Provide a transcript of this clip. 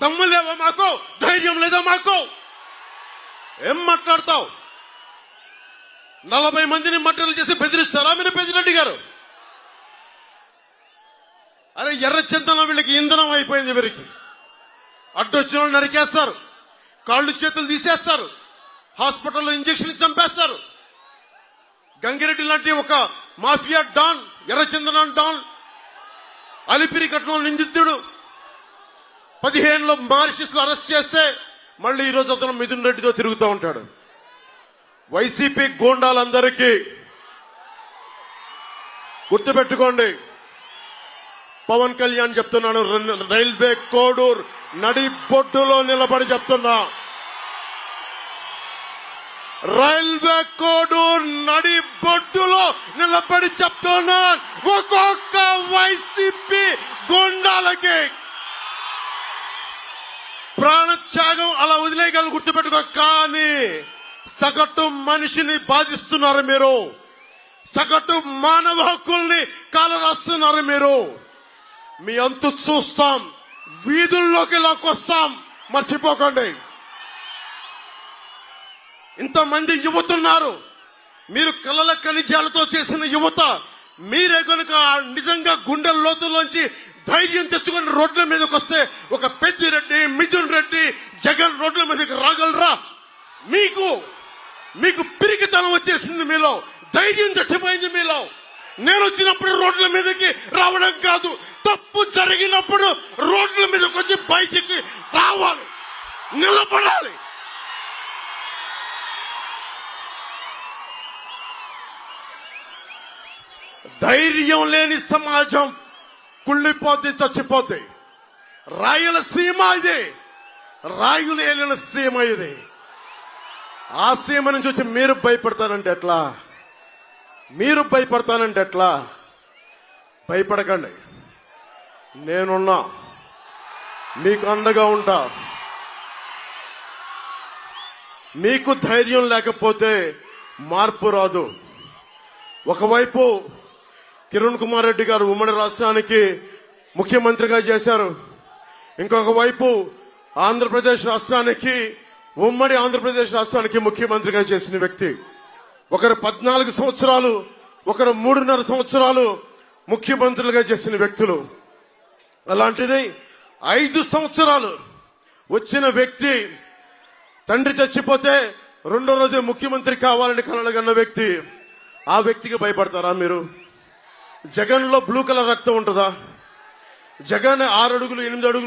దమ్ము లేవా మాకు? ధైర్యం లేదా మాకు? ఏం మాట్లాడతావు? 40 మందిని మట్టలు చేసి బెదిరిస్తారా మీరు పెద్దిరెడ్డి గారు? అరే ఎర్రచందనం వీళ్ళకి ఇంధనం అయిపోయింది. వీరికి అడ్డొచ్చిన వాళ్ళు నరికేస్తారు, కాళ్ళు చేతులు తీసేస్తారు, హాస్పిటల్లో ఇంజక్షన్ చంపేస్తారు. గంగిరెడ్డి లాంటి ఒక మాఫియా డాన్, ఎర్రచందనం డాన్, అలిపిరి కట్నంలో నిందితుడు 15లో మారిషస్ లో అరెస్ట్ చేస్తే మళ్ళీ ఈ రోజు అతను మిథున్ రెడ్డితో తిరుగుతూ ఉంటాడు. వైసీపీ గూండాలందరికీ గుర్తుపెట్టుకోండి, పవన్ కళ్యాణ్ చెప్తున్నాను, రైల్వే కోడూరు నడి బొడ్డులో నిలబడి చెప్తున్నా, రైల్వే కోడూరు నడి బొడ్డులో నిలబడి చెప్తున్నా, ఒక్కొక్క వైసీపీ గూండాలకి ప్రాణత్యాగం అలా వదిలేయగలను, గుర్తుపెట్టుకో. కానీ సగటు మనిషిని బాధిస్తున్నారు మీరు, సగటు మానవ హక్కుల్ని కాలరాస్తున్నారు మీరు. మీ అంతు చూస్తాం, వీధుల్లోకి లాక్కొస్తాం, మర్చిపోకండి. ఇంతమంది యువతున్నారు, మీరు కలల ఖనిజాలతో చేసిన యువత. మీరే కనుక నిజంగా గుండెల లోతుల్లోంచి ధైర్యం తెచ్చుకొని రోడ్ల మీదకి వస్తే ఒక పెద్దిరెడ్డి, మిథున్ రెడ్డి, జగన్ రోడ్ల మీదకి రాగలరా? మీకు పిరికితనం వచ్చేసింది మీలో, ధైర్యం చచ్చిపోయింది మీలో. నేను వచ్చినప్పుడు రోడ్ల మీదకి రావడం కాదు, తప్పు జరిగినప్పుడు రోడ్ల మీదకి వచ్చి బయటికి రావాలి, నిలబడాలి. ధైర్యం లేని సమాజం కుళ్ళిపోతే చచ్చిపోతే. రాయలసీమ ఇది, రాయులేలిన సీమ ఇది. ఆ సీమ నుంచి వచ్చి మీరు భయపడతానంటే ఎట్లా? మీరు భయపడతానంటే ఎట్లా? భయపడకండి, నేనున్నా, మీకు అండగా ఉంటా. మీకు ధైర్యం లేకపోతే మార్పు రాదు. ఒకవైపు కిరణ్ కుమార్ రెడ్డి గారు ఉమ్మడి రాష్ట్రానికి ముఖ్యమంత్రిగా చేశారు, ఇంకొక వైపు ఆంధ్రప్రదేశ్ రాష్ట్రానికి, ఉమ్మడి ఆంధ్రప్రదేశ్ రాష్ట్రానికి ముఖ్యమంత్రిగా చేసిన వ్యక్తి. ఒకరు 14 సంవత్సరాలు, ఒకరు 3.5 సంవత్సరాలు ముఖ్యమంత్రులుగా చేసిన వ్యక్తులు. అలాంటిది 5 సంవత్సరాలు వచ్చిన వ్యక్తి, తండ్రి చచ్చిపోతే 2వ రోజే ముఖ్యమంత్రి కావాలని కలలుగన్న వ్యక్తి. ఆ వ్యక్తికి భయపడతారా మీరు? జగన్ లో బ్లూ కలర్ రక్తం ఉంటుందా? జగన్ 6 అడుగులు 8 అడుగులు